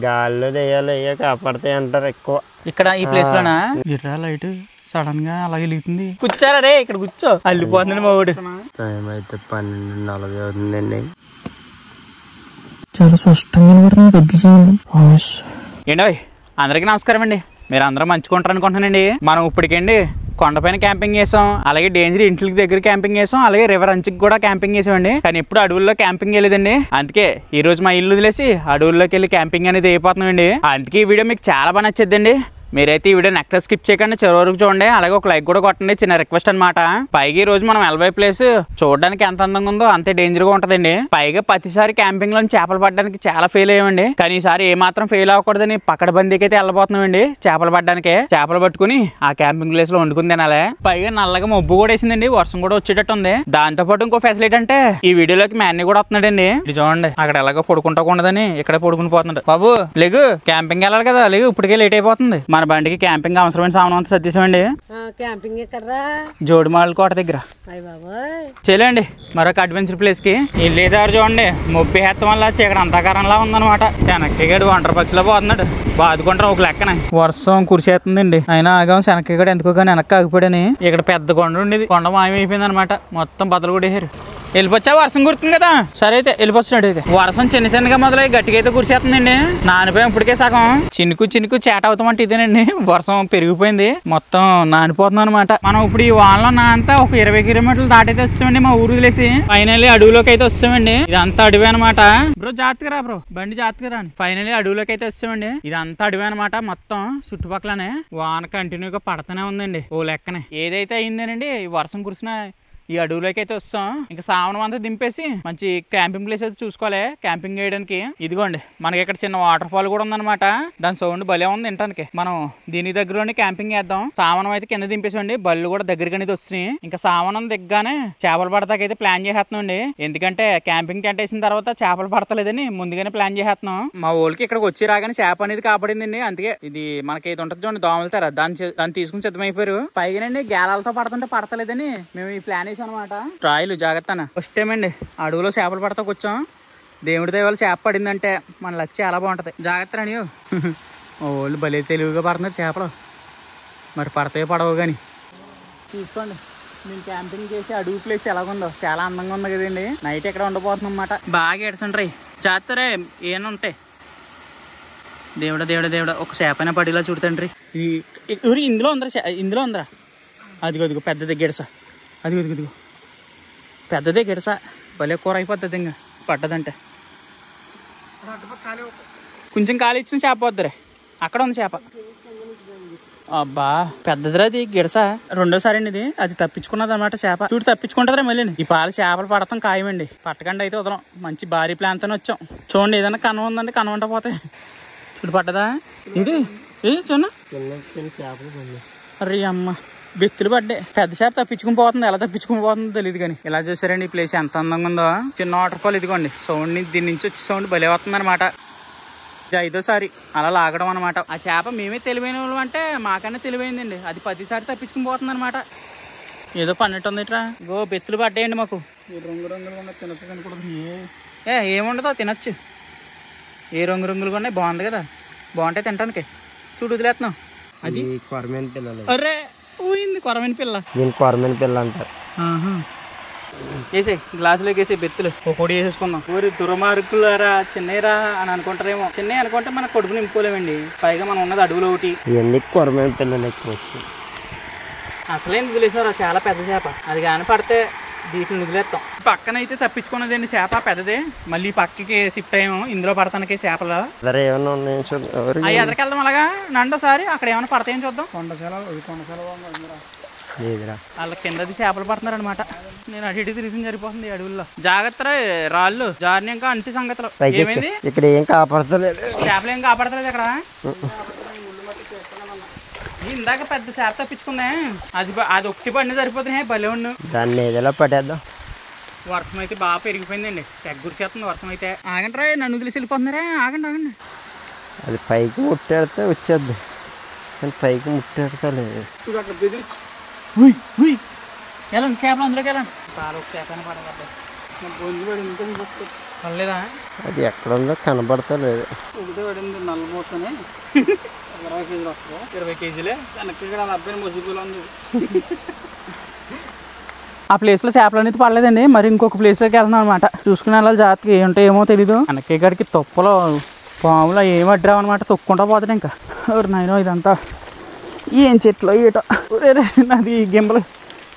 గాల్లో దెయ్యాలు కాపాడతాయి అంటారు ఎక్కువ. ఇక్కడ ఈ ప్లేస్ లోనా లైట్ సడన్ గా అలా వెలుగుతుంది. కూర్చారా రే, ఇక్కడ కూర్చో, అల్లిపోతుంది మా ఊడు. టైం అయితే 12:40 అవుతుందండి. చాలా స్పష్టంగా ఏంటో. అందరికీ నమస్కారం అండి. మీరు అందరూ మంచుకుంటారు అనుకుంటున్నానండి. మనం ఇప్పటికండి కొండపైన క్యాంపింగ్ చేసాం, అలాగే డేంజర్ ఇంట్లకి దగ్గర క్యాంపింగ్ చేసాం, అలాగే రివర్ అంచుకి కూడా క్యాంపింగ్ చేసామండి. కానీ ఎప్పుడు అడవుల్లో క్యాంపింగ్ వెళ్ళలేదండి. అందుకే ఈ రోజు మా ఇల్లు వదిలేసి అడవుల్లోకి వెళ్ళి క్యాంపింగ్ అనేది అయిపోతున్నామండి. అందుకే ఈ వీడియో మీకు చాలా బాగా నచ్చేద్దండి. మీరైతే ఈ వీడియోని ఎక్కడ స్కిప్ చేయకండి, చివరి వరకు చూడండి. అలాగే ఒక లైక్ కూడా కొట్టండి, చిన్న రిక్వెస్ట్ అనమాట. పైగా ఈ రోజు మనం వెళ్ళబోయే ప్లేస్ చూడడానికి ఎంత అందంగా ఉందో అంతే డేంజర్ గా ఉంటదండి. పైగా ప్రతిసారి క్యాంపింగ్ లో చేపలు పడడానికి చాలా ఫెయిల్ అయ్యామండి. కానీ ఈసారి ఏ మాత్రం ఫెయిల్ అవ్వకూడదని పక్కడబందీకి అయితే వెళ్ళబోతున్నామండి. చేపలు పడడానికి చేపలు పట్టుకుని ఆ క్యాంపింగ్ ప్లేస్ లో వండుకుని తినాలి. పైగా నల్లగా మబ్బు కూడా వేసిందండి, వర్షం కూడా వచ్చేటట్టు ఉంది. దాంతో పాటు ఇంకో ఫెసిలిటీ అంటే ఈ వీడియోలోకి మ్యాన్ని కూడా వస్తున్నాడండి. ఇది చూడండి, అక్కడ ఎలాగో పడుకుంటా ఉండదని ఇక్కడే పడుకుని పోతున్నాడు. బాబు లేగు, క్యాంపింగ్ వెళ్ళాలి కదా, లేగు, ఇప్పటికే లేట్ అయిపోతుంది. మన బండికి క్యాంపింగ్ అవసరమైన సామాన్ అంతా సర్దేశామండి. క్యాంపింగ్ ఎక్కడరా? జోడిమాల కోట దగ్గర. చేయండి మరొక అడ్వెంచర్ ప్లేస్ కి వెళ్ళేదారు. చూడండి, మొబ్బి హెత్తం వల్ల చీకటి అంతాకారంలా ఉందన్నమాట. శనక్కిగాడు ఒంటరి పక్షిలో పోతున్నాడు, బాదుకుంటారు ఒక లెక్కన. వర్షం కురిసేస్తుందండి, అయినా ఆగాం. శనక్కిగాడు ఎందుకో కానీ వెనక్కి ఆగిపోయాడని. ఇక్కడ పెద్ద కొండ ఉండేది, కొండ మాయమైపోయింది అనమాట. మొత్తం బద్దలు కూడా వేసారు. వెళ్ళిపోచ్చా, వర్షం కుడుతుంది కదా. సరే అయితే వెళ్ళిపోతున్నాడు. అయితే వర్షం చిన్న చిన్నగా మొదలై గట్టిగా అయితే కురిసేస్తుందండి. నానిపోయాం ఇప్పటికే సగం. చినుకు చినుకు చేట అవుతామంటే ఇదేనండి. వర్షం పెరిగిపోయింది, మొత్తం నానిపోతుంది అనమాట. మనం ఇప్పుడు ఈ వానలో అంతా ఒక 20 కిలోమీటర్లు దాటైతే వచ్చామండి మా ఊరు వదిలేసి. ఫైనల్లీ అడవిలోకి అయితే వస్తామండి. ఇదంతా అడవి అనమాట. బ్రో జాగ్రత్తగా రా బ్రో, బండి జాగ్రత్తగా రాని. ఫైనల్లీ అడవిలోకి అయితే వచ్చామండి. ఇదంతా అడవి అనమాట. మొత్తం చుట్టుపక్కలనే వాన కంటిన్యూగా పడుతూనే ఉందండి ఓ లెక్కనే. ఏదైతే అయిందేనండి, ఈ వర్షం కురిసిన ఈ అడవులోకి అయితే వస్తాం. ఇంకా సామానం అంతా దింపేసి మంచి క్యాంపింగ్ ప్లేస్ అయితే చూసుకోవాలి క్యాంపింగ్ చేయడానికి. ఇదిగోండి, మనకి ఇక్కడ చిన్న వాటర్ ఫాల్ కూడా ఉందన్నమాట. దాని సౌండ్ భలే ఉంది వినటానికి. మనం దీని దగ్గరలోనే క్యాంపింగ్ చేద్దాం. సామానం అయితే కింద దింపేసండి, బళ్ళు కూడా దగ్గరికి అనేది వస్తున్నాయి. ఇంకా సామానం దిగ్గానే చేపలు పడతాకైతే ప్లాన్ చేసేస్తున్నాండి. ఎందుకంటే క్యాంపింగ్ టెంట్ వేసిన తర్వాత చేపలు పడతలేదని ముందుగానే ప్లాన్ చేసేస్తున్నాం. మా ఊళ్ళకి ఇక్కడికి వచ్చి రాగానే చేప అనేది కాపాడిందండి. అందుకే ఇది మనకి ఏది ఉంటుంది చూడండి, దోమలతారా, దాన్ని తీసుకుని సిద్ధమైపోయారు. పైగానండి గేలాలతో పడుతుంటే పడతలేదని మేము ఈ ప్లాన్ అనమాట. ట్రాయిలు జాగ్రత్త. ఫస్ట్ టైం అండి అడవులో చేపలు పడతాకు వచ్చాం. దేవుడి దైవాలు చేప పడిందంటే మన లక్ చాలా బాగుంటది. జాగ్రత్త అని వాళ్ళు భలే తెలివిగా పడుతున్నారు చేపలు. మరి పడతాయో పడవు కానీ చూసుకోండి. నేను క్యాంపింగ్ చేసి అడవి ప్లేస్ ఎలాగుందో చాలా అందంగా ఉంది కదండి. నైట్ ఎక్కడ ఉండబోతున్నాం అన్నమాట. బాగా ఎడసండ్రీ, జాగ్రత్తరే ఏమైనా ఉంటాయి. దేవుడా దేవుడా దేవుడా, ఒక చేపైనా పడేలా చూడతండ్రి. ఇందులో ఉందరా, ఇందులో ఉందరా. అదిగో అదిగో పెద్దది గిడస, అదిగో అదిగో పెద్దదే గిడస. భలే కూర అయిపోతుంది ఇంకా పడ్డదంటే. కొంచెం ఖాళీ ఇచ్చిన చేప పోద్దురే, అక్కడ ఉంది చేప. అబ్బా పెద్దదిరా అది గిడస. రెండోసారి అండి ఇది, అది తప్పించుకున్నది అనమాట చేప. చూడు తప్పించుకుంటుందిరా మళ్ళీ. ఈ పాలు చేపలు పడతాం ఖాయమండి, పట్టకండి అయితే వదలం. మంచి భారీ ప్లాన్తోనే వచ్చాం. చూడండి, ఏదైనా కన్వ ఉందండి, కన్వంట పోతాయి. చూడు పడ్డదా ఇది. ఏ చూడ అరే అమ్మ, బెత్తులు పడ్డాయి. పెద్ద చేప తప్పించుకుని పోతుంది, ఎలా తప్పించుకుని పోతుందో తెలియదు. కానీ ఇలా చూసారండి ఈ ప్లేస్ ఎంత అందంగా ఉందో. చిన్న వాటర్ ఫాల్ ఇదిగోండి. సౌండ్ దీని నుంచి వచ్చే సౌండ్ భలే వస్తుంది అనమాట. ఇది 5వ సారి అలా లాగడం అనమాట. ఆ చేప మేమే తెలివైన వాళ్ళు అంటే మాకన్నా తెలివైందండి. అది 10సారి తప్పించుకుని పోతుంది అనమాట. ఏదో పన్నెట్టు ఉంది ఇట్రా. గో బెత్తులు పడ్డాయండి మాకు. రంగు రంగులుగా తినచ్చు కనుక ఏముండదో తినచ్చు. ఏ రంగు రంగులుగా ఉన్నాయి, బాగుంది కదా, బాగుంటాయి తినడానికి. చూడు వదిలేస్తున్నాం. అది కొరమైన పిల్లలు. అరే పోయింది కొరమైన పిల్ల. దీని కొరమైన పిల్ల అంటారు. వేసే గ్లాసులోకి వేసే బెత్తులు ఒకటి వేసేసుకుందాం. ఊరి దుర్మార్గులారా, చిన్నయ్యరా అని అనుకుంటారేమో. చిన్నయ్య అనుకుంటే మన కడుపు నింపుకోలేమండి. పైగా మనం ఉన్నది అడవులో ఒకటి. ఎందుకు కొరమైన పిల్లలు ఎక్కువ అసలేం వదిలేసారు. చాలా పెద్ద చేప, అది కానీ పడితే దీటిని వదిలేస్తాం. పక్కన అయితే తప్పించుకున్నదండి చేప పెద్దదే. మళ్ళీ పక్కకి షిఫ్ట్ అయ్యాము ఇందులో పడతానికి చేపలు. అవి ఎదరికెళ్దాం అలాగా నండోసారి, అక్కడ ఏమైనా పడతాయని చూద్దాం. వాళ్ళ కిందది చేపలు పడుతున్నారు అనమాట. నేను అటు ఇటు తిరిగి సరిపోతుంది అడవుల్లో. జాగ్రత్త, రాళ్ళు జారిని ఇంకా అంటి సంగతులు. ఏమైంది ఇక్కడ ఏం కాపాడతలేదు, చేపలు ఏం కాపాడతలేదు ఇక్కడ. ఇందాక పెద్ద చేప తప్పించుకుందా, అది ఒకటి పడిన సరిపోతున్నాయి. భలే ఉండు, దాన్ని ఏదైనా పట్టేద్దాం. వర్షం అయితే బాగా పెరిగిపోయిందండి, తెగ్గురిసేస్తుంది వర్షం అయితే. ఆగండి రా, నన్ను వదిలేసి వెళ్ళిపోతున్నారా. ఆగండి ఆగండి. అది పైకి ముట్టేడితే వచ్చేద్ది, కానీ పైకి ముట్టేడతలేదు. వెళ్ళండి చేపలు అందులోకి వెళ్ళండి. చాలా ఒక చేప పడగలదు. పడలేదా? అది ఎక్కడ ఉందో కనబడతలేదు. ఒకటే పడింది నల్ల మోసని 20 కేజీలు వస్తుంది. 20 కేజీలే చెనక్కాయ అబ్బాయి మొసిపోలో ఉంది. ఆ ప్లేస్ లో చేపలు అనేది పడలేదండి. మరి ఇంకొక ప్లేస్ లోకి వెళ్తున్నాం అనమాట. చూసుకునే వాళ్ళ జాతికి ఏంటో ఏమో తెలీదు. చెనక్కాయ గడికి తొప్పలో పాములో ఏమి అడ్డావు అనమాట. తొక్కుంటా పోతాడు ఇంకా. నాయనో ఇదంతా ఏం చెట్లు ఏటో నాది గింబలు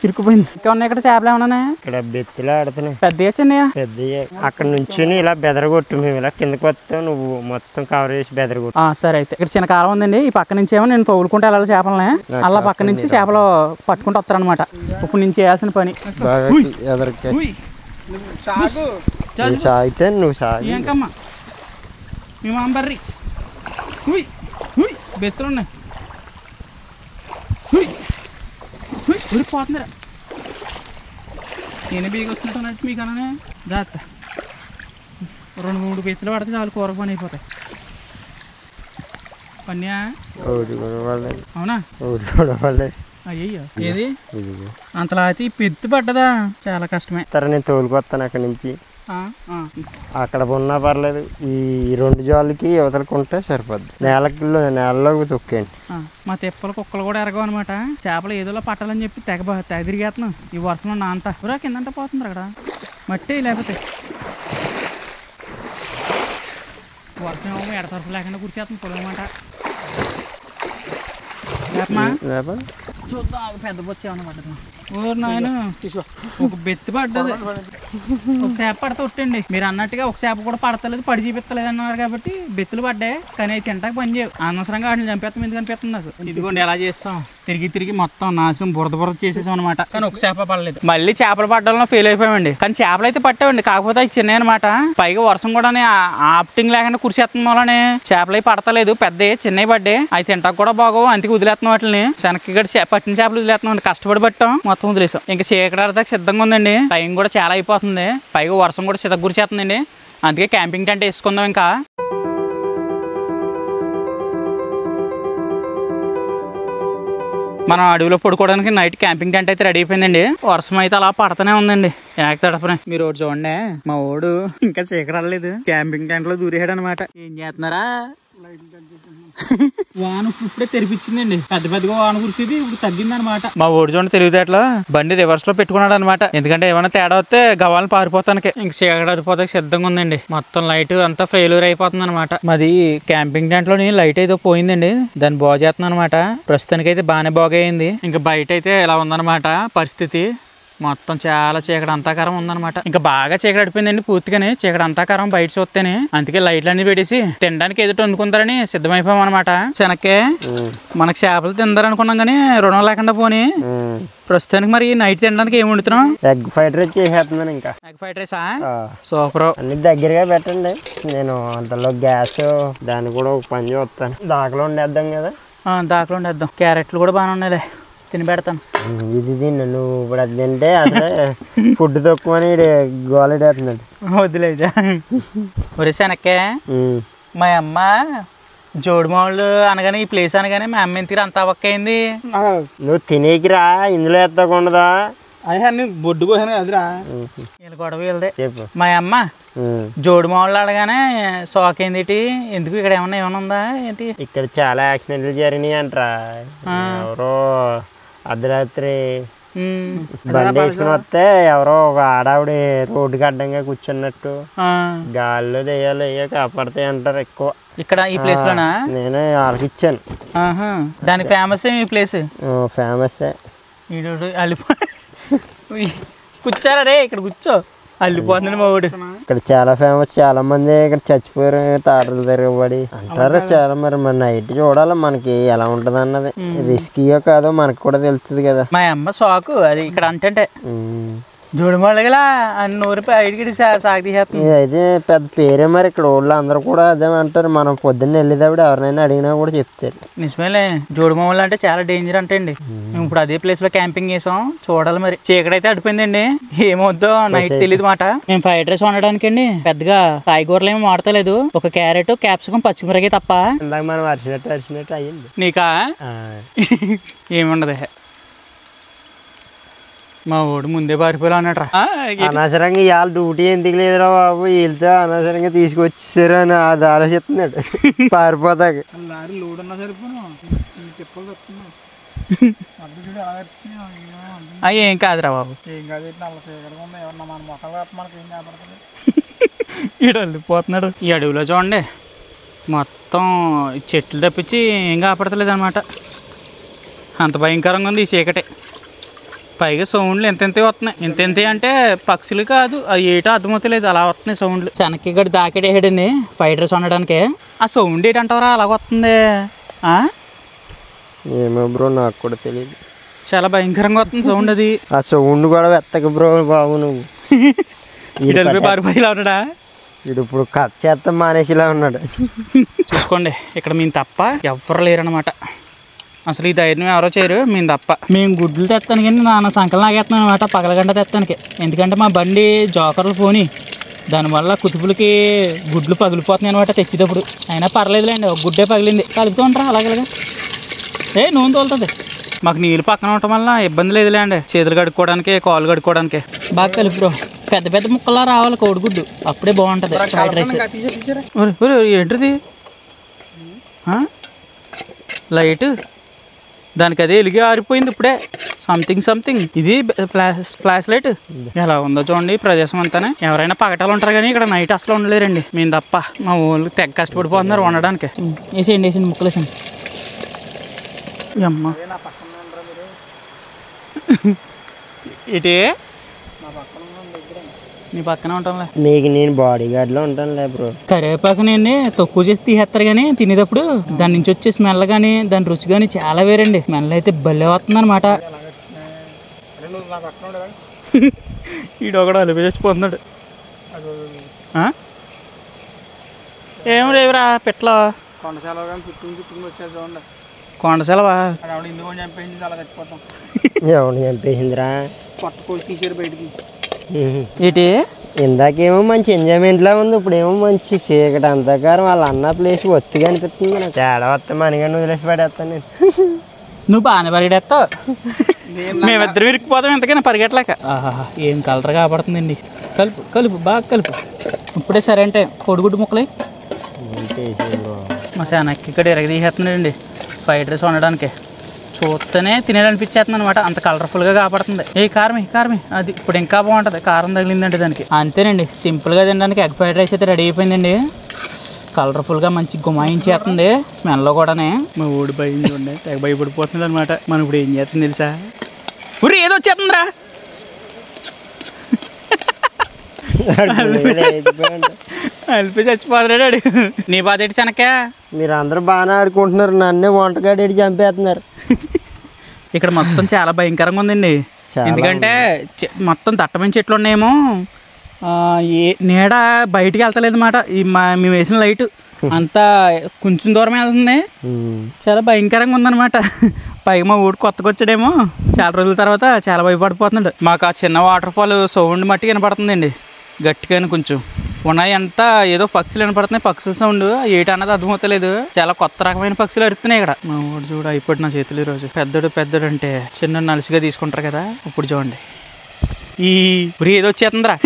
ఇరుక్కుపోయింది. ఇంకా ఉన్నాయి ఇక్కడ చేపలు ఏమన్నా? ఇక్కడ బెత్తులు ఆడుతున్నాయి. పెద్దగా చిన్నయా? పెద్దయ్యే. అక్కడ నుంచి ఇలా బెదరగొట్టు. మేము ఇలా కిందకి వస్తే నువ్వు మొత్తం కవర్ చేసి బెదరగొట్టు. సరే అయితే ఇక్కడ చిన్న కాలం ఉందండి. ఈ పక్క నుంచి ఏమో నేను తోలుకుంటే వెళ్ళాలి చేపలని. అలా పక్క నుంచి చేపలు పట్టుకుంటూ వస్తారనమాట. ఇప్పుడు నేను చేయాల్సిన పని సాగితే నువ్వు సాగి. ఇంకమ్మా మేము అంబర్రి బెత్తులు ఉన్నాయి. పోతుందిరా. నేను బీగ వస్తున్నట్టు మీకు అనే జాగ్రత్త. 2-3 బెత్తులు పడితే చాలు కూర పని అయిపోతాయి. పన్యా అవునా? అయ్యో ఏది అంతలా అయితే పెద్ద పడ్డదా? చాలా కష్టమే. నేను తోలుకొస్తాను అక్కడి నుంచి. అక్కడ ఉన్నా పర్లేదు. ఈ 2 జాలకి యువతలకుంటే సరిపోద్ది. నేలలోకి తొక్కేయండి. మా తెప్పలు కుక్కలు కూడా ఎరగవు అనమాట. చేపలు ఏదోలా పట్టాలని చెప్పి తెగ తిరిగేస్తున్నాం. ఈ వర్షంలో నా అంతా ఊరా కిందంట పోతుంది. అక్కడ మట్టి లేకపోతే వర్షం ఏమో ఎడతరపు లేకుండా కూర్చేస్తుంది పొలం అనమాట. చూద్దాం పెద్ద బొచ్చేమన్నమాట. ఊరు నాయన ఒక బెత్తి పడ్డది. ఒక చేప పడితే ఒట్టండి. మీరు అన్నట్టుగా ఒక చేప కూడా పడతలేదు, పడి చూపిస్తలేదు అన్నారు కాబట్టి బెత్తులు పడ్డాయి. కానీ అవి తింటాక పని చేయవు. అనవసరంగా వాటిని చంపేస్తాం. ఎందుకు అనిపిస్తుంది నాకు. ఇదిగోండి ఎలా చేస్తాం. తిరిగి మొత్తం నాశనం బురద చేసేసాం అనమాట. కానీ ఒక చేప పడలేదు. మళ్ళీ చేపలు పడ్డంలో ఫెయిల్ అయిపోయామండి. కానీ చేపలు అయితే పట్టామండి. కాకపోతే అవి చిన్న అనమాట. పైగా వర్షం కూడా ఆప్టింగ్ లేకుండా కురిసేస్తుంది వల్లనే చేపలు అవి పడతలేదు. పెద్దవి చిన్నవి పడ్డాయి. అవి తింటాక కూడా బాగోవు. అందుకే వదిలేస్తున్నాం వాటిని. శనక్కి పట్టిన చేపలు వదిలేస్తున్నాం. కష్టపడి పట్టాం, మొత్తం వదిలేసాం. ఇంకా చీకటాడదాకా సిద్ధంగా ఉందండి. టైం కూడా చాలా అయిపోతుంది. పైగా వర్షం కూడా సిద్ధ కురిసేస్తుందండి. అందుకే క్యాంపింగ్ టెంట్ వేసుకుందాం. ఇంకా మనం అడవిలో పడుకోవడానికి నైట్ క్యాంపింగ్ టెంట్ అయితే రెడీ అయిపోయిందండి. వర్షం అయితే అలా పడతానే ఉందండి. ఏక తడపనే. మీరు ఒకటి చూడండి, మా ఓడు ఇంకా చీకరాలేదు. క్యాంపింగ్ టెంట్ లో దూరేసాడు అనమాట. ఏం చేస్తున్నారా? వాన ఇప్పుడే తెరిపించిందండి. పెద్దగా వాన కురిసేది ఇప్పుడు తగ్గింది అనమాట. మా ఓడి చూడండి తెలివితేటలో బండి రివర్స్ లో పెట్టుకున్నాడు అనమాట. ఎందుకంటే ఏమైనా తేడా వస్తే గవాలను పారిపోతానికి. ఇంక చీకటి అడిపోతానికి సిద్ధంగా ఉందండి. మొత్తం లైట్ అంతా ఫెయిల్యూర్ అయిపోతుంది అనమాట. మాది క్యాంపింగ్ టెంట్ లోని లైట్ అయితే పోయిందండి. దాన్ని బాగు చేస్తున్నాను అనమాట. ప్రస్తుతానికి అయితే బాగానే బాగయింది. ఇంకా బయట అయితే ఇలా ఉందన్నమాట పరిస్థితి. మొత్తం చాలా చీకటి అంతాకారం ఉందన్నమాట. ఇంకా బాగా చీకటి అడిపోయిందండి పూర్తిగానే. చీకటి అంతాకారం బయట చూస్తేనే. అందుకే లైట్లు అన్ని పెట్టేసి తినడానికి ఎదుటి వండుకుంటారని సిద్ధమైపోయాం అనమాట. శనక్కే మనకు చేపలు తిందారనుకున్నాం కానీ రుణం లేకుండా పోనీ. ప్రస్తుతానికి మరి నైట్ తినడానికి ఏమి వండుతున్నాం? ఎగ్ ఫ్రైడ్ రైస్ చేసేస్తున్నాను. ఇంకా ఎగ్ ఫ్రైడ్ రైసా? సూపర్. అన్ని దగ్గరగా పెట్టండి. నేను అంతలో గ్యాస్ దాన్ని కూడా ఒక పని చూస్తాను. దాకలో ఉండేద్దాం కదా. దాకలో ఉండేద్దాం. క్యారెట్లు కూడా బాగానే ఉన్నాయిలే, తిని పెడతాను. ఇది తిన్నా నువ్వు ఇప్పుడు. అది తింటే అసలే ఫుడ్ తక్కువ అని గోలెడేస్తున్నాడు. వదిలేదు. ఒరే శనక్కే, మా అమ్మ జోడుమావులు అనగానే ఈ ప్లేస్ అనగానే మా అమ్మ ఇంటికి అంత అవక్కయింది. నువ్వు తినేకిరా ఇందులో ఎత్తకుండదా? బొడ్డు కోసాను కదరా. వీళ్ళ గొడవ వీళ్ళదే. చెప్పు. మా అమ్మ జోడుమావులు అడగానే సోకేంది. ఎందుకు ఇక్కడ ఏమన్నా ఉందా ఏంటి? ఇక్కడ చాలా యాక్సిడెంట్లు జరిగినాయి అంటరా. ఎవరో అర్ధరాత్రి బండి వేసుకుని వస్తే ఎవరో ఒక ఆడావిడ రోడ్డుకి అడ్డంగా కూర్చున్నట్టు గాల్లో దెయ్యాలు కాపాడతాయి అంటారు ఎక్కువ. ఇక్కడ ఈ ప్లేస్ లోనా? నేను వాళ్ళకి ఇచ్చాను. దాని ఫేమస్ ఈ ప్లేస్. ఫేమస్. కూర్చోరా రే, ఇక్కడ కూర్చో. అల్లిపోతుంది మా ఊడు. ఇక్కడ చాలా ఫేమస్. చాలా మంది ఇక్కడ చచ్చిపోయారు తాటలు తిరగబడి అంటారు చాలా. మరి మన నైట్ చూడాలి మనకి ఎలా ఉంటది అన్నది. రిస్కీయో కాదో మనకు కూడా తెలుస్తుంది కదా. మా అమ్మ షాకు అది ఇక్కడ అంటే జోడుమాళ్ళగలా అన్ని ఊరిపై ఐడికి సాగు తీసేస్తుంది. ఇదైతే పెద్ద పేరే. మరి ఇక్కడ ఊళ్ళో అందరూ కూడా అదే అంటారు. మనం పొద్దున్న వెళ్ళేటప్పుడు ఎవరినైనా అడిగినా కూడా చెప్తారు. నిజమేలే. జోడుమావులు అంటే చాలా డేంజర్ అంటే అండి. మేము ఇప్పుడు అదే ప్లేస్ లో క్యాంపింగ్ చేసాం. చూడాలి మరి. చీకటి అయితే అడిపోయిందండి. ఏమవుద్దో నైట్ తెలియదు మాట. మేము ఫ్రైడ్ రైస్ వండడానికి అండి పెద్దగా కాయగూరలు ఏమి వాడతలేదు. ఒక క్యారెట్, క్యాప్సికం, పచ్చిమిరకాయ తప్ప. ఇందాక మనం అరిచినట్టు అయ్యింది. నీకా ఏముండదు. మా వాడు ముందే పారిపోయి అన్నట్రా అనవసరంగా ఇవాళ డ్యూటీ ఎందుకు లేదురా బాబు, వీళ్ళతో అనవసరంగా తీసుకొచ్చేసారు అని అది ఆలోచిస్తున్నాడు పారిపోతాక. లోడ్ ఉన్నా సరిపోను ఏం కాదురా బాబు, ఏం కాదు. ఈడు వెళ్ళిపోతున్నాడు. ఈ అడవిలో చూడండి మొత్తం చెట్లు తప్పించి ఏం కాపాడతలేదు అనమాట. అంత భయంకరంగా ఉంది ఈ చీకటి. పైగా సౌండ్లు ఎంతెంత వస్తున్నాయి. ఎంతెంత అంటే పక్షులు కాదు, అవి ఏటో అర్థమవుతలేదు, అలా వస్తున్నాయి సౌండ్లు. చెనక్కి గడి దాకేటేసాడండి ఫ్రైడ్ రైస్ వండడానికి. ఆ సౌండ్ ఏంటంటారా అలాగ వస్తుంది? ఏమో బ్రో, నాకు కూడా తెలియదు. చాలా భయంకరంగా వస్తుంది సౌండ్. అది ఆ సౌండ్ కూడా వెత్తక బ్రో బాబు. నువ్వు ఇడలిపోయి పారిపోయిలా ఉన్నాడా? ఇడు ఇప్పుడు కట్ చేస్తాం మానేసిలా ఉన్నాడు. చూసుకోండి, ఇక్కడ మేము తప్ప ఎవ్వరు లేరనమాట. అసలు ఈ ధైర్యం ఎవరో చేయరు, మేము తప్ప. మేము గుడ్లు తెస్తాను కానీ నాన్న సంకలం ఆగేస్తున్నాను అనమాట పగలగంట తెస్తానికి. ఎందుకంటే మా బండి జోకర్లు పోని, దానివల్ల కుతుపులకి గుడ్లు పగిలిపోతున్నాయి అనమాట తెచ్చేటప్పుడు. అయినా పర్లేదులేండి, ఒక గుడ్డే పగిలింది. కలుపుతూ ఉంటారా అలాగలాగా. నూనె తోలుతుంది. మాకు నీళ్ళు పక్కన ఉండటం వల్ల ఇబ్బంది లేదులేండి, చేతులు కడుక్కోవడానికి కాళ్ళు కడుక్కోవడానికి. బాగా కలుపురో. పెద్ద పెద్ద ముక్కలా రావాలి కోడిగుడ్డు, అప్పుడే బాగుంటుంది ఫ్రైడ్ రైస్. ఏంటిది లైట్? దానికి అదే వెలిగి ఆరిపోయింది ఇప్పుడే. సంథింగ్ ఇది ఫ్లాష్ లైట్. ఎలా ఉందో చూడండి ప్రదేశం అంతానే. ఎవరైనా పగటాలు ఉంటారు కానీ ఇక్కడ నైట్ అసలు ఉండలేరండి, మేము తప్ప. మా ఊళ్ళు తెగ కష్టపడిపోతున్నారు వండడానికి. వేసేయండి ముక్కలు వేసండి. అమ్మ ఇటే నీ పక్కనే ఉంటానులే. నీకు నేను బాడీ గార్డ్లో ఉంటానులే బ్రో. కరివేపాకు నేను తక్కువ చేసి తీసేస్తారు కానీ తినేటప్పుడు దాని నుంచి వచ్చే స్మెల్ కానీ దాని రుచి కానీ చాలా వేరండి. స్మెల్ అయితే భలే వస్తుంది అనమాట. ఈడొకడు అలిపి చచ్చిపోతున్నాడు. ఏం లేవురా పెట్ల కొండసెలవా ఎవరు చంపేసిందిరా? తీసారు బయటికి. ఏంటి ఇందాకేమో మంచి ఎంజాయ్మెంట్ లా ఉంది, ఇప్పుడు ఏమో మంచి చీకటి అంతకారం. వాళ్ళ అన్న ప్లేస్ ఒత్తిగా అనిపిస్తుంది. నాకు తేడా వస్తే మనగానే వదిలేసి పడేస్తాను నేను. నువ్వు బాగానే పరిగెడేస్తావు, మేమిద్దరు ఇరికిపోతాం ఎంతకైనా పరిగెట్టలేక. ఏం కలర్ కాపాడుతుందండి. కలుపు కలుపు బాగా కలుపు. ఇప్పుడే సరే అంటే కోడిగుడ్డు ముక్కలే. మా శానక్కి ఇక్కడ ఎరగదీసేస్తున్నాడండి ఫ్రైడ్ రైస్ వండడానికి. చూస్తేనే తినేయాలనిపించేస్తుంది అనమాట, అంత కలర్ఫుల్గా కాపాడుతుంది. కారమే అది ఇప్పుడు ఇంకా బాగుంటుంది. కారం తగిలిందండి దానికి. అంతేనండి, సింపుల్గా తినడానికి ఎగ్ ఫ్రైడ్ రైస్ అయితే రెడీ అయిపోయిందండి. కలర్ఫుల్గా మంచి గుమాయించేస్తుంది స్మెల్లో కూడానే. మా ఊడి భయం చూడండి, తెగ భయపడిపోతుంది అనమాట. మనం ఇప్పుడు ఏం చేస్తుంది తెలుసా? ఊరి ఏదో వచ్చేస్తుందిరా. అల్పి చచ్చిపోతున్నాడు. నీ బాధ ఏంటి శనక్క? మీరు అందరూ బాగానే ఆడుకుంటున్నారు, నన్నే వంటగాడి చంపేస్తున్నారు. ఇక్కడ మొత్తం చాలా భయంకరంగా ఉందండి. ఎందుకంటే మొత్తం దట్టమైన చెట్లు ఉన్నాయేమో, నీడ బయటికి వెళ్తలేదు అన్నమాట. మేము వేసిన లైట్ అంతా కొంచెం దూరం వెళ్తుంది. చాలా భయంకరంగా ఉందన్నమాట. పైగా మా ఊడు కొత్తగా వచ్చాడేమో, చాలా రోజుల తర్వాత చాలా భయపడిపోతున్నాడు. మాకు ఆ చిన్న వాటర్ ఫాల్ సౌండ్ మట్టి వినపడుతుందండి గట్టిగానే. కొంచెం ఉన్నాయి అంతా ఏదో పక్షులు వినపడుతున్నాయి, పక్షుల సౌండ్ ఏటన్నది అర్థమవుతలేదు. చాలా కొత్త రకమైన పక్షులు అరుస్తున్నాయి ఇక్కడ. మా ఊడు చూడు అయిపోయి నా చేతులు ఈరోజు. పెద్దడు అంటే చిన్న నలుసుగా తీసుకుంటారు కదా. ఇప్పుడు చూడండి ఈ ఏదో వచ్చేస్తుందిరా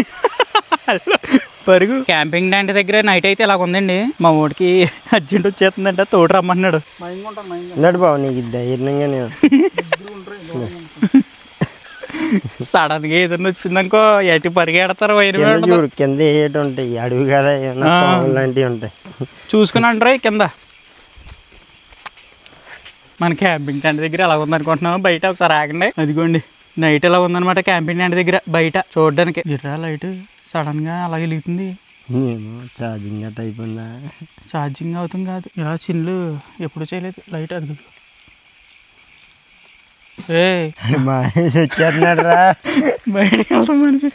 పరుగు. క్యాంపింగ్ టెంట్ దగ్గర నైట్ అయితే ఇలాగ ఉందండి. మా ఊడికి అర్జెంట్ వచ్చేస్తుందంట, తోడు రమ్మన్నాడు. బాబు నీకు ధైర్యంగా నేను సడన్ గా ఏదైనా వచ్చిందనుకో ఎటు పరిగెడతారు. వైరు కింద ఏటి ఉంటాయి, అడవి కదా లాంటివి ఉంటాయి. చూసుకుని అంటారా కింద. మన క్యాంపింగ్ టెంట్ దగ్గర ఎలా ఉందనుకుంటున్నాము. బయట ఒకసారి ఆగండి, అదిగోండి నైట్ ఎలా ఉందనమాట క్యాంపింగ్ టెంట్ దగ్గర బయట చూడడానికి. ఇట్లా లైట్ సడన్ గా అలాగే వెలుగుతుంది. ఛార్జింగ్ గట్ట అయిపోయిందా? ఛార్జింగ్ అవుతుంది కాదు, ఇలా చిన్లు ఎప్పుడు చేయలేదు లైట్. అది వచ్చేస్తున్నాడు రా బయటకి వెళ్తాం మనిషి.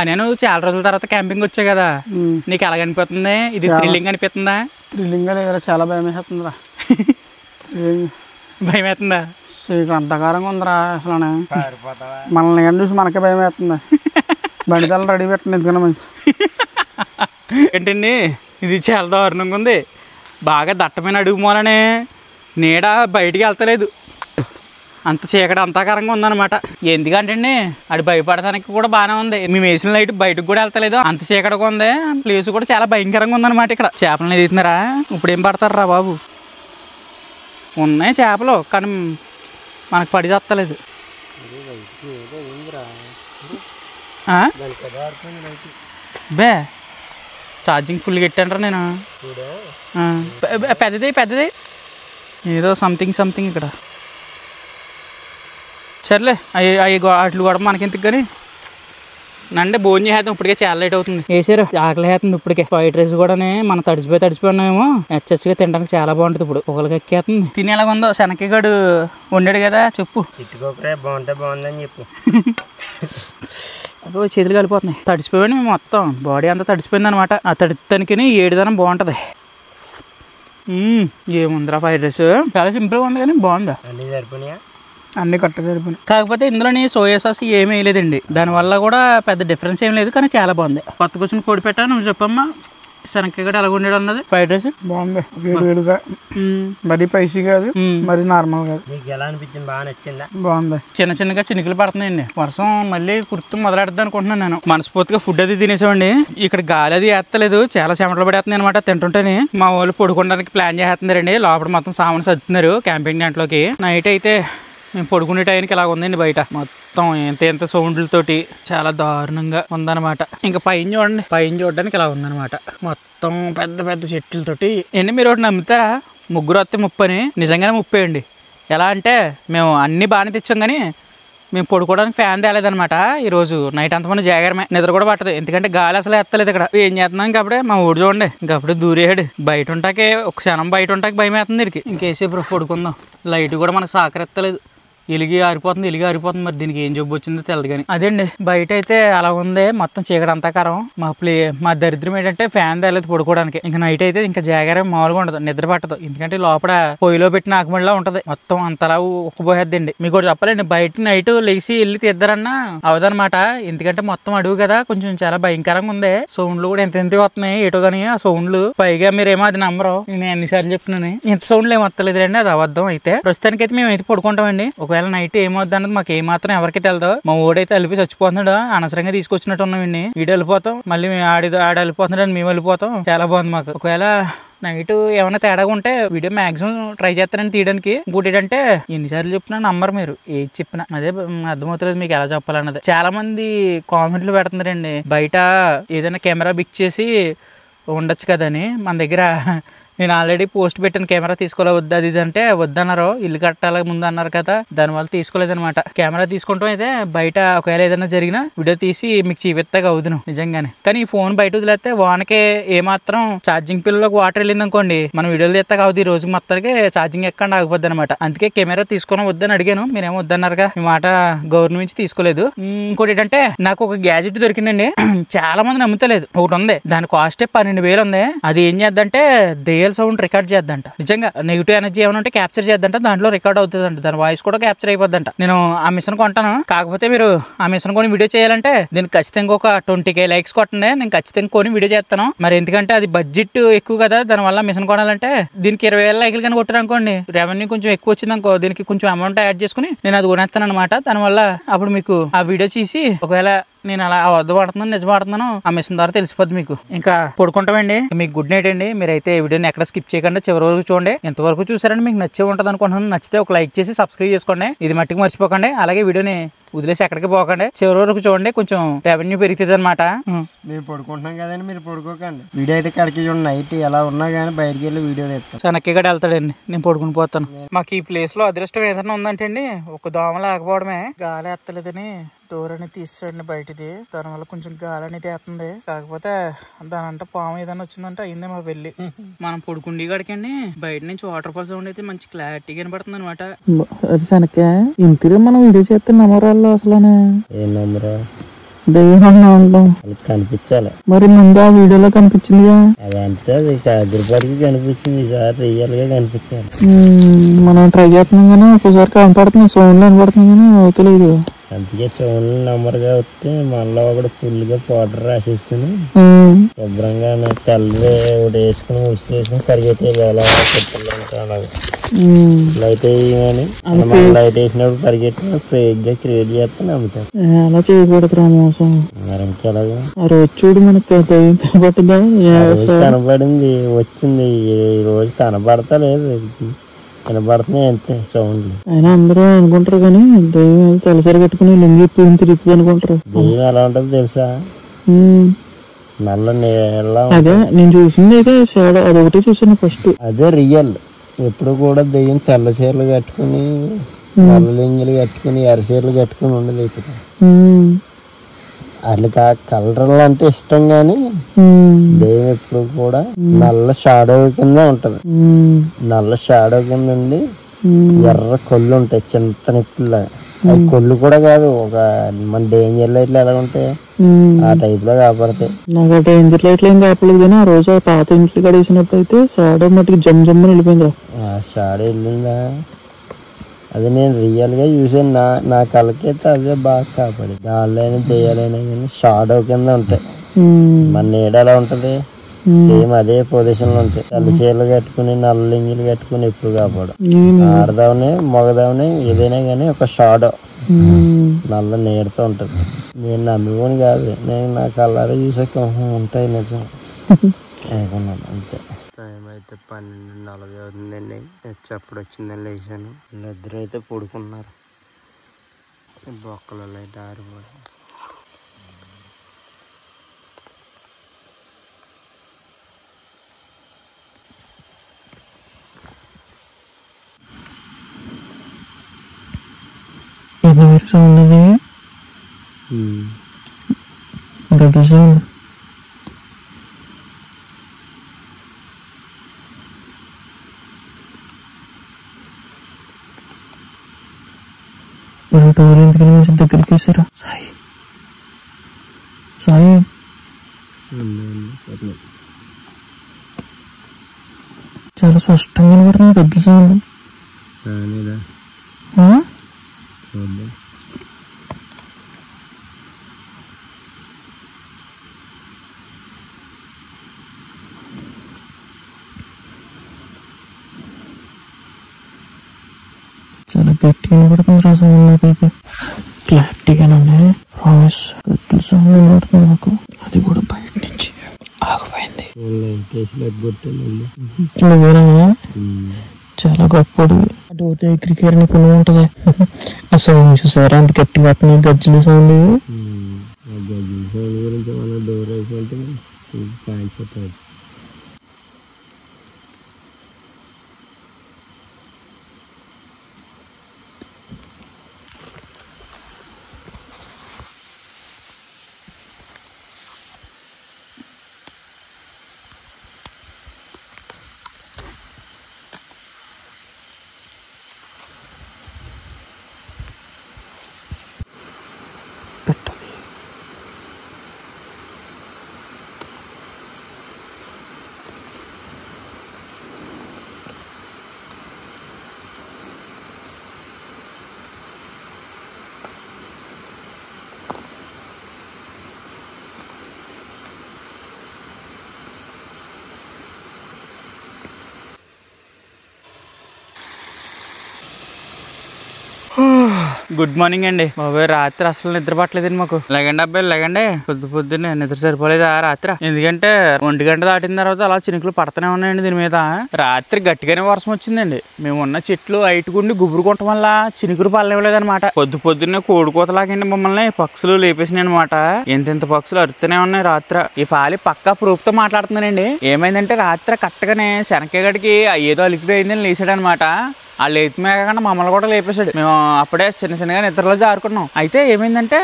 నేను చాలా రోజుల తర్వాత క్యాంపింగ్ వచ్చా కదా, నీకు ఎలాగ అనిపిస్తుంది? ఇది థ్రిల్లింగ్ అనిపిస్తుందా? థ్రిల్లింగ్ లేదా చాలా భయం వేస్తుందిరా. భయం వేస్తుందా? అంతకారంగా ఉందిరా అసలు. మనల్ని కానీ చూసి మనకే భయం వేస్తుంది. బండి తల రెడీ పెట్టండి ఎందుకన్నా మంచి. ఏంటండి ఇది చాలా దారుణంగా ఉంది. బాగా దట్టమైన అడుగు మూలనే నీడ బయటికి వెళ్తలేదు. అంత చీకటి అంతాకారంగా ఉందన్నమాట. ఎందుకంటే అండి అది భయపడటానికి కూడా బాగానే ఉంది. మేము వేసిన లైట్ బయటకు కూడా వెళ్తలేదు, అంత చీకటిగా ఉంది. ప్లేస్ కూడా చాలా భయంకరంగా ఉందన్నమాట. ఇక్కడ చేపలను ఎదుగుతున్నారా? ఇప్పుడు ఏం పడతారు రా బాబు? ఉన్నాయి చేపలు, కానీ మనకు పడి చేస్తలేదు. బే ఛార్జింగ్ ఫుల్ పెట్టాను నేను. పెద్దది పెద్దది ఏదో సంథింగ్ ఇక్కడ. సర్లే అవి వాటిలు కూడా మనకెందుకు కానీ నంటే భోజనం చేద్దాం. ఇప్పటికే చాలా లేట్ అవుతుంది. వేసారు ఆకలి వేస్తుంది ఇప్పటికే. ఫ్రైడ్ రైస్ కూడా మనం తడిసిపోయినామేమో. హెచ్చగా తినడానికి చాలా బాగుంటుంది. ఇప్పుడు ఒకరికి ఎక్కేస్తుంది. తినేలాగా ఉందో శనక్కిగాడు వండాడు కదా, చెప్పు. బాగుందని చెప్పు. అదో చేతులు కలిపోతున్నాయి. తడిసిపోయాడు మేము మొత్తం, బాడీ అంతా తడిసిపోయింది అనమాట. ఆ తడితానికి ఏడుదనం బాగుంటది. ఏముందిరా ఫ్రైడ్ రైస్ చాలా సింపుల్గా ఉంది కానీ బాగుందా? అన్ని సరిపోయినాయా? అన్ని కరెక్ట్గా సరిపోయినాయి. కాకపోతే ఇందులోని సోయా సాస్ ఏమీ వేయలేదండి. దానివల్ల కూడా పెద్ద డిఫరెన్స్ ఏం లేదు, కానీ చాలా బాగుంది. కొత్త కూర్చొని కోడి పెట్టా. నువ్వు చెప్పమ్మా శనక్కాయ ఎలా ఉండేది అన్నది. ఫ్రైడ్ రైస్ బాగుంది, వేడిగా, మరి స్పైసీ కాదు, మరి నార్మల్ కాదు. నీకు ఎలా అనిపించింది? బాగా నచ్చిందా? బాగుంది. చిన్నగా చినుకులు పడుతున్నాయండి. వర్షం మళ్ళీ కుర్తు మొదలెడద్దు అనుకుంటున్నాను నేను. మనస్ఫూర్తిగా ఫుడ్ అది తినేసామండి. ఇక్కడ గాలి అది వేస్తలేదు, చాలా చెమటలు పడేస్తుంది అనమాట. తింటుంటేనే మా వాళ్ళు పడుకోవడానికి ప్లాన్ చేస్తున్నారండి. లోపల మొత్తం సామాన్ సర్దుతున్నారు క్యాంపింగ్ దాంట్లోకి. నైట్ అయితే మేము పడుకునే టైంకి ఇలా ఉందండి. బయట మొత్తం ఎంత సౌండ్లతోటి చాలా దారుణంగా ఉందన్నమాట. ఇంకా పైన చూడండి, పైన చూడడానికి ఇలా ఉందన్నమాట. మొత్తం పెద్ద పెద్ద చెట్లతోటి. ఏంటి మీరు ఒకటి నమ్ముతారా? ముగ్గురు వస్తే 30 అని. నిజంగానే 30 అండి. ఎలా అంటే మేము అన్ని బాగానే తెచ్చాం, కానీ మేము పడుకోవడానికి ఫ్యాన్ తేలేదనమాట. ఈరోజు నైట్ అంతమంది జాగ్రమే, నిద్ర కూడా పట్టదు. ఎందుకంటే గాలి అసలు ఎత్తలేదు. ఇక్కడ ఏం చేస్తున్నాం ఇంకప్పుడే మా ఊడు చూడండి, ఇంకప్పుడే దూరేయాడు. బయట ఉంటాకే ఒక క్షణం బయట ఉంటాకి భయం వేస్తుంది ఇక్కడికి. ఇంకేసేపు పడుకుందాం. లైట్ కూడా మనకు సహకరిస్తలేదు. ఎలిగి ఆరిపోతుంది. మరి దీనికి ఏం జబ్బు వచ్చిందో తెలియదు. కానీ అదేండి బయట అయితే అలా ఉంది, మొత్తం చీకటి అంతాకారం. మా దరిద్రం ఏంటంటే ఫ్యాన్ తేలేదు పడుకోవడానికి. ఇంకా నైట్ అయితే ఇంకా జాగ్రత్త మామూలుగా ఉండదు, నిద్ర పట్టదు. ఎందుకంటే లోపల పొయ్యిలో పెట్టిన ఆకుమడిలా ఉంటది. మొత్తం అంతలా ఉక్కుపోయేద్దండి. మీకు కూడా చెప్పాలండి, బయట నైట్ లేచి వెళ్ళి తీద్దరన్నా అవదనమాట. ఎందుకంటే మొత్తం అడుగు కదా, కొంచెం చాలా భయంకరంగా ఉంది. సౌండ్లు కూడా ఎంత వస్తున్నాయి ఏటో కానీ ఆ సౌండ్లు. పైగా మీరేమో అది నమ్మరు, నేను ఎన్నిసార్లు చెప్తున్నాను. ఇంత సౌండ్లు ఏం వస్తలేదు అండి, అది అబద్ధం. అయితే ప్రస్తుతానికి అయితే మేము అయితే పడుకుంటామండి. ఒకవేళ నైట్ ఏమవుద్ది అన్నది మాకు ఏమాత్రం ఎవరికి తెలదు. మా ఓడైతే వెళ్ళిపోయి చచ్చిపోతున్నాడు, అనవసరంగా తీసుకొచ్చినట్టు ఉన్నామండి. వీడు వెళ్ళిపోతాం, మళ్ళీ ఆడ వెళ్ళిపోతున్నాడు అని మేము వెళ్ళిపోతాం. చాలా బాగుంది మాకు. ఒకవేళ నైట్ ఏమైనా తేడాగా ఉంటే వీడియో మాక్సిమం ట్రై చేస్తానని తీయడానికి. ఇంకోటి ఏంటంటే ఎన్నిసార్లు చెప్పినా నమ్మరు మీరు, ఏది చెప్పినా. అదే అర్థమవుతుంది మీకు ఎలా చెప్పాలన్నది. చాలా మంది కామెంట్లు పెడుతున్నారండి, బయట ఏదైనా కెమెరా బిక్ చేసి ఉండొచ్చు కదని. మన దగ్గర నేను ఆల్రెడీ పోస్ట్ పెట్టాను, కెమెరా తీసుకోలే వద్దు అది ఇది అంటే వద్దన్నారు. ఇల్లు కట్టాల ముందు అన్నారు కదా, దానివల్ల తీసుకోలేదనమాట. కెమెరా తీసుకుంటాం అయితే బయట ఒకవేళ ఏదైనా జరిగినా వీడియో తీసి మీకు చూపిస్తాగా అవుదును నిజంగానే. కానీ ఈ ఫోన్ బయట వదిలేస్తే వానకే ఏమాత్రం ఛార్జింగ్ పిల్లలకు వాటర్ వెళ్ళింది అనుకోండి, మనం వీడియోలు తీస్తాగా అవుతుంది. ఈ రోజు మొత్తానికి ఛార్జింగ్ ఎక్కడ ఆగిపోద్ది అనమాట. అందుకే కెమెరా తీసుకుని వద్దని అడిగాను, మీరేమో వద్దన్నారుగా. మీ మాట గవర్నమెంట్ నుంచి తీసుకోలేదు. ఇంకోటి ఏంటంటే నాకు ఒక గ్యాజెట్ దొరికిందండి, చాలా మంది నమ్ముతలేదు. ఒకటి ఉంది, దాని కాస్టే 12,000 ఉంది. అది ఏం చేద్దంటే సౌండ్ రికార్డ్ చేద్దంట. నిజంగా నెగిటివ్ ఎనర్జీ ఏమైనా ఉంటే క్యాప్చర్ చేద్దంట, దాంట్లో రికార్డ్ అవుతుందంట. దాని వాయిస్ కూడా క్యాప్చర్ అయిపోద్దంట. నేను ఆ మిషన్ కొంటాను. కాకపోతే మీరు ఆ మిషన్ కొని వీడియో చేయాలంటే దీనికి ఖచ్చితంగా ఒక 20K లైక్స్ కొట్టండి, నేను ఖచ్చితంగా కొని వీడియో చేస్తాను. మరి ఎందుకంటే అది బడ్జెట్ ఎక్కువ కదా, దానివల్ల మిషన్ కొనాలంటే దీనికి 20,000 లైక్లు కానీ కొట్టారు అనుకోండి, రెవెన్యూ కొంచెం ఎక్కువ వచ్చింది అనుకో, దీనికి కొంచెం అమౌంట్ యాడ్ చేసుకుని నేను అది కొనేస్తాను అనమాట. దానివల్ల అప్పుడు మీకు ఆ వీడియో చేసి ఒకవేళ నేను అలా అబద్ధం ఆడుతున్నాను నిజం ఆడుతున్నాను ఆ మిషన్ ద్వారా తెలిసిపోద్ది మీకు. ఇంకా పడుకుంటామండి. మీకు గుడ్ నైట్ అండి. మీరైతే వీడియోని ఎక్కడ స్కిప్ చేయకుండా చివరి వరకు చూడండి. ఎంతవరకు చూసారండి మీకు నచ్చే ఉంటుంది అనుకుంటున్నాను. నచ్చితే ఒక లైక్ చేసి సబ్స్క్రైబ్ చేసుకోండి, ఇది మట్టికి మర్చిపోకండి. అలాగే వీడియోని వదిలేసి ఎక్కడికి పోకండి, చివరి వరకు చూడండి, కొంచెం రెవెన్యూ పెరుగుతుంది అనమాట. మేము పడుకుంటున్నాం కదండి, మీరు పడుకోకండి. వీడియో అయితే కడికి చూడండి, నైట్ ఎలా ఉన్నా కానీ బయటికి వెళ్ళి వీడియో తెస్తాను. వెనక్కి కూడా వెళ్తాడండి, నేను పడుకుని పోతాను. మాకు ఈ ప్లేస్ లో అదృష్టం ఏదైనా ఉందంటే అండి, ఒక దోమ లేకపోవడమే. గాలి ఎత్తలేదని డోర్ అనేది తీసాడండి బయటిది, దానివల్ల కొంచెం గాలి అనేది వేస్తుంది. కాకపోతే దాని అంటే పాము ఏదైనా వచ్చిందంటే అయిందే మా పెళ్లి. మనం పడుకుండి కాడికండి బయట నుంచి వాటర్ ఫాల్ సౌండ్ అయితే మంచి క్లారిటీ కనబడుతుంది అనమాట. ఇంటికి మనం వీడియో చేస్తే నమ్మరాల్లో అసలు ఏం నమ్మరా కనిపించాలి. మరి ముందు ఆ వీడియోలో కనిపించిందిగా, అదంటే అది అదిరిపడికి కనిపించింది. ఈసారి రియల్ గా కనిపించాలి. మనం ట్రై చేస్తున్నాం కానీ ఒక్కోసారి కనపడుతుంది, సౌండ్ కనపడుతుంది కానీ అవుతలేదు. అందుకే సోన్లు నెంబర్గా వస్తే మళ్ళీ ఒకటి ఫుల్గా పౌడర్ రాసేసుకుని శుభ్రంగా తెల్లది ఒకటి వేసుకుని ఉసుకు వేసుకుని కరిగేటేది ఎలా పెట్టాలంటే అలాగే లైట్ వేయమని లైట్ వేసినప్పుడు పరిగెట్టిన ఫేక్గా క్రియేట్ చేస్తే నమ్ముతారు. అలా చేయకూడదురా మోసం. మరి ఇంకెలాగా ఆ రోజు చూడు మనకు కనబడిందా? కనబడింది వచ్చింది. ఈ రోజు కనబడతా లేదు, కనబడుతున్నాయి అంతే సౌండ్లు. అయినా అందరూ అనుకుంటారు కానీ దెయ్యం తలసరి కట్టుకుని లింగి తిరుగుతుంది అనుకుంటారు. దెయ్యం ఎలా ఉంటుందో తెలుసా? నల్ల నీళ్ళ. అదే నేను చూసింది అయితే అదొకటి చూసాను ఫస్ట్. అదే రియల్. ఎప్పుడు కూడా దెయ్యం తెల్ల చీరలు కట్టుకుని నల్ల లింగిలు కట్టుకుని ఎర్ర చీరలు కట్టుకుని ఉండదు. ఇప్పుడు వాళ్ళకి ఆ కలర్లు అంటే ఇష్టం గాని దెయ్యం ఎప్పుడు కూడా నల్ల షాడో కింద ఉంటది. నల్ల షాడో కింద ఉండి ఎర్ర కొళ్ళు ఉంటాయి చింత నిప్పుల్లాగా. అది కొళ్ళు కూడా కాదు, ఒక మన డేంజర్ లైట్లు ఎలా ఉంటాయి ఆ టైప్ లో కాపాడతాయి. నాకు ఆ డేంజర్ లైట్లు ఏం కాపలేదు కానీ ఆ రోజు ఆ పాత ఇంట్లో కడేసినప్పుడు అయితే షాడో మట్టికి జమ్ వెళ్ళిపోయింది. ఆ షాడో వెళ్ళిందా? అది నేను రియల్ గా చూసాను. నా కళ్ళకైతే అదే బాగా కాపాడి. గాళ్ళైనా దెయ్యాలైనా కానీ షాడో కింద ఉంటాయి. మన నీడ ఎలా ఉంటది సేమ్ అదే పొజిషన్ లో ఉంటాయి. తెల్ల చీరలు కట్టుకుని నల్ల లింగిలు కట్టుకుని ఎప్పుడు కాపాడు. ఆడదావని మగదావని ఏదైనా కానీ ఒక షాడో నల్ల నీడతో ఉంటది. నేను నమ్ముకొని కాదు, నేను నా కళ్ళారా చూసాక ఉంటాయి నిజం అనుకున్నాను అంతే. టైం అయితే 12:40 అవుతుందండి. ఎప్పుడు వచ్చిందని లేచాను. వీళ్ళిద్దరు అయితే పడుకున్నారు. బొక్కలు అయితే ఆరిపోయి సౌండ్ అది గడ్డ సౌండ్. డోర్ ఎందుకని మంచి దగ్గరికి వేసారా? సాయి సాయి చాలా స్పష్టంగా కనబడుతుంది గడ్డ సౌండ్. చాలా గట్టిగా వినపడుతుంది రా సౌండ్. నాకైతే క్లారిటీగానే ప్రామిస్ గట్టి సౌండ్ వినపడుతుంది నాకు. అది కూడా బయట నుంచి ఆగిపోయింది. నువ్వేనా? చాలా గొప్పడు. డోర్ దగ్గరికి నిపుణం ఉంటది. ఆ సౌండ్ చూసారా అంత గట్టిగా వస్తున్నాయి గజ్జల సౌండ్. డోర్ వేసి గుడ్ మార్నింగ్ అండి బాబాయ్. రాత్రి అసలు నిద్ర పట్టలేదండి మాకు. లేకండి అబ్బాయి లేకండి. పొద్దున్నే నిద్ర సరిపోలేదు ఆ రాత్రి. ఎందుకంటే 1 గంట దాటిన తర్వాత అలా చినుకులు పడుతూనే ఉన్నాయండి దీని మీద. రాత్రి గట్టిగానే వర్షం వచ్చిందండి. మేము ఉన్న చెట్లు హైట్గుండి గుబురు కొట్టడం వల్ల చినుకులు పడలేవలేదనమాట. పొద్దున్నే కోడికోతలాగండి మమ్మల్ని పక్షులు లేపేసినాయి అనమాట. ఎంతెంత పక్షులు అరుతూనే ఉన్నాయి రాత్రి. ఈ పాలి పక్కా ప్రూఫ్ తో మాట్లాడుతున్నానండి. ఏమైందంటే రాత్రి కట్టగానే శనక్కేగడికి ఏదో అలికిపోయిందని లేచాడు అనమాట. ఆ లేతి మేఘకుండా మమ్మల్ని కూడా లేపేశాడు. మేము అప్పుడే చిన్నగా నిద్రలో జారుకున్నాం. అయితే ఏమైందంటే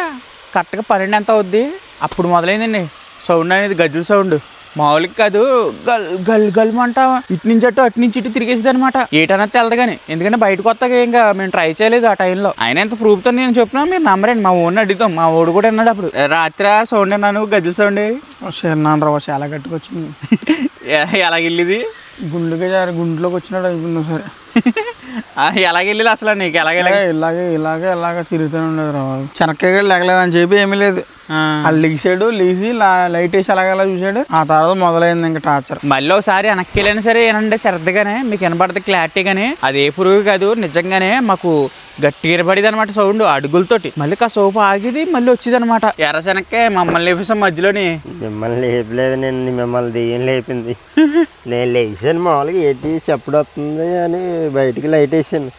కరెక్ట్గా 12 ఎంత అవుద్ది అప్పుడు మొదలైందండి సౌండ్ అనేది. గజ్జల సౌండ్ మామూలుగా కాదు. గల్ గల్ గల్మంట ఇటు నుంచి అటు నుంచి ఇటు తిరిగేసింది అనమాట. ఏటన్నది తెలదు కానీ, ఎందుకంటే బయటకు వస్తాక ఇంకా మేము ట్రై చేయలేదు ఆ టైంలో. ఆయన ఎంత ప్రూఫ్తో నేను చెప్పినా మీరు నమ్మరండి. మా ఊరిని అడుగుతాం. మా ఊడు కూడా విన్నాడు అప్పుడు. రాత్రి సౌండ్ అన్నాను గజ్జల సౌండ్. చాలా గట్టిగా వచ్చింది. ఎలాగెళ్ళింది గుండెగా గుండెలోకి వచ్చినాడు అనుకున్నా సరే. ఎలాగెళ్ళి అసలు నీకు ఇలాగే తిరుగుతూనే ఉండదు రా. చెనక్కాయ లెగలేదు అని చెప్పి ఏమీ లేదు, వాళ్ళు లిగిసాడు, లిగిసి లైట్ వేసి అలాగలా చూసాడు. ఆ తర్వాత మొదలైంది ఇంకా టార్చర్. మళ్ళీ ఒకసారి వెనక్కి వెళ్ళినా సరే ఏనంటే శ్రద్ధగానే మీకు వినపడుతుంది క్లారిటీగానే. అది ఏ పురుగు కాదు, నిజంగానే మాకు గట్టిగా వినపడేది అనమాట సౌండ్ అడుగులతోటి. మళ్ళీ కాసేపు ఆగిది మళ్ళీ వచ్చింది అనమాట. ఎర్రశనక్కే మమ్మల్ని లేపేసాం మధ్యలోని. మిమ్మల్ని లేపలేదు, నేను మిమ్మల్ని దెయ్యం లేపింది. నేను లేచాను మామూలుగా ఏంటి చెప్పడం వస్తుంది అని బయటికి లైట్ వేసాను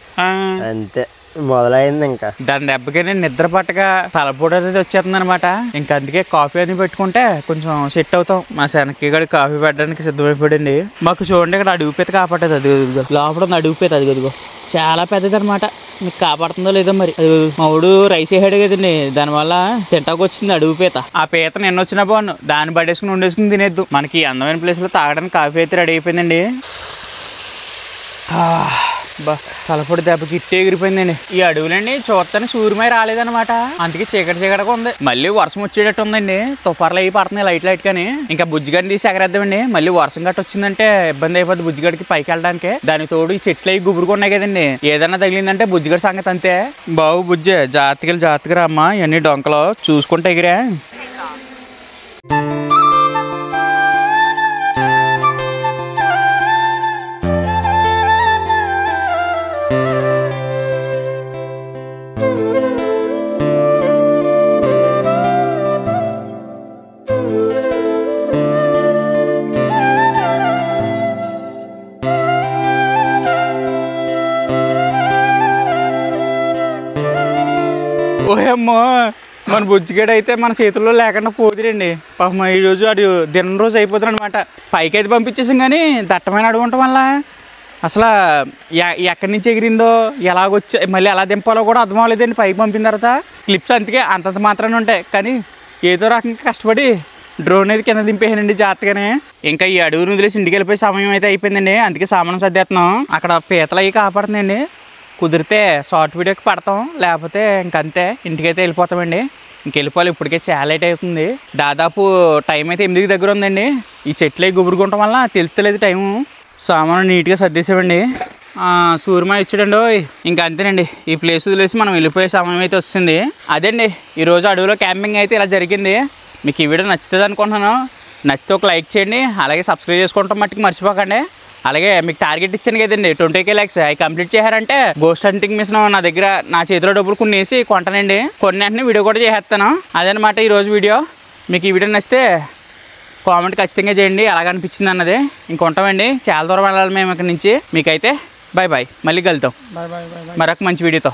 అంతే, మొదలైంది. ఇంకా దాని దెబ్బకి నేను నిద్ర పట్టక తలపూట అనేది వచ్చేస్తుంది అనమాట. ఇంకా అందుకే కాఫీ అని పెట్టుకుంటే కొంచెం సెట్ అవుతాం. మా శనక్కి కూడా కాఫీ పెట్టడానికి సిద్ధమైపోయింది. మాకు చూడండి ఇక్కడ అడుగుపేత కాపాడేది, అది లోపల ఉంది అడుగుపేత, అది గదిగో చాలా పెద్దది అనమాట. మీకు కాపాడుతుందో లేదో మరి. అది మావుడు రైస్ వేసాడు కదండి, దానివల్ల తింటాకు వచ్చింది అడుగుపేత. ఆ పీత నిన్న వచ్చిన బాగున్నాను, దాన్ని పడేసుకుని వండేసుకుని తినేద్దు. మనకి అందమైన ప్లేస్లో తాగడానికి కాఫీ అయితే రెడీ అయిపోయిందండి. బా తలపొడి దెబ్బకి ఇట్టే ఎగిరిపోయిందండి. ఈ అడవులండి చూస్తాను సూర్యమై రాలేదనమాట, అందుకే చీకటిగా ఉంది. మళ్ళీ వర్షం వచ్చేటట్టు ఉందండి, తుఫార్లు అవి పడుతున్నాయి లైట్ కానీ. ఇంకా బుజ్జిగడ్ని తీసి ఎగరేద్దామండి. మళ్ళీ వర్షం గట్ట వచ్చిందంటే ఇబ్బంది అయిపోద్ది బుజ్జిగడికి పైకి వెళ్ళడానికి. దానికి తోడు ఈ చెట్లు అవి గుబురుకున్నాయి కదండి, ఏదన్నా తగిలిందంటే బుజ్జిగడి సంగతి అంతే. బావు బుజ్జే జాగ్రత్తగా రమ్మా, ఇవన్నీ డొంకలో చూసుకుంటే ఎగిరే. ఓయమ్మో, మన బుజ్జిగడు అయితే మన చేతుల్లో లేకుండా పోదురండి పాపం. ఈరోజు అది దిన రోజు అయిపోతుంది అనమాట. పైకి అయితే పంపించేసాం కానీ దట్టమైన అడుగు ఉండటం వల్ల అసలు ఎక్కడి నుంచి ఎగిరిందో ఎలాగొచ్చి మళ్ళీ ఎలా దింపాలో కూడా అర్థం అవ్వలేదండి. పైకి పంపిన తర్వాత క్లిప్స్ అంతకే అంతంత మాత్రాన్ని ఉంటాయి, కానీ ఏదో రకంగా కష్టపడి డ్రోన్ అయితే కింద దింపేసానండి జాగ్రత్తగానే. ఇంకా ఈ అడుగును వదిలేసి ఇంటికి వెళ్ళిపోయే సమయం అయితే అయిపోయిందండి, అందుకే సామాను సర్దేస్తున్నాం. అక్కడ పీతలు అవి కాపాడుతుందండి, కుదిరితే షార్ట్ వీడియోకి పడతాం, లేకపోతే ఇంకంతే ఇంటికైతే వెళ్ళిపోతామండి. ఇంకెళ్ళిపోవాలి, ఇప్పటికే చాలా లేట్ అవుతుంది. దాదాపు టైం అయితే 8 దగ్గర ఉందండి. ఈ చెట్లు అవి గుబురుకుంటాం వల్ల తెలుస్తలేదు టైము. సామాను నీట్గా సర్దేసామండి. సూర్యమా ఇచ్చాడండి. ఇంకా అంతేనండి, ఈ ప్లేస్ వదిలేసి మనం వెళ్ళిపోయే సమయం అయితే వస్తుంది. అదండి ఈరోజు అడవిలో క్యాంపింగ్ అయితే ఇలా జరిగింది. మీకు ఈ వీడియో నచ్చుతుంది అనుకుంటున్నాను. నచ్చితే ఒక లైక్ చేయండి, అలాగే సబ్స్క్రైబ్ చేసుకుంటాం మట్టుకు మర్చిపోకండి. అలాగే మీకు టార్గెట్ ఇచ్చాను కదండి 20K లైక్స్, అవి కంప్లీట్ చేశారంటే గోస్ట్ హంటింగ్ మిషన్ నా చేతిలో డబ్బులు కొన్ని వేసి కొంటానండి. కొన్ని వెంటనే వీడియో కూడా చేసేస్తాను. అదనమాట ఈరోజు వీడియో. మీకు ఈ వీడియో నచ్చితే కామెంట్ ఖచ్చితంగా చేయండి ఎలాగనిపించింది అన్నది. ఇంకొంటామండి, చాలా దూరం వెళ్ళాలి మేము ఇక్కడ నుంచి. మీకైతే బాయ్, మళ్ళీ కలుద్దాం మరొక మంచి వీడియోతో.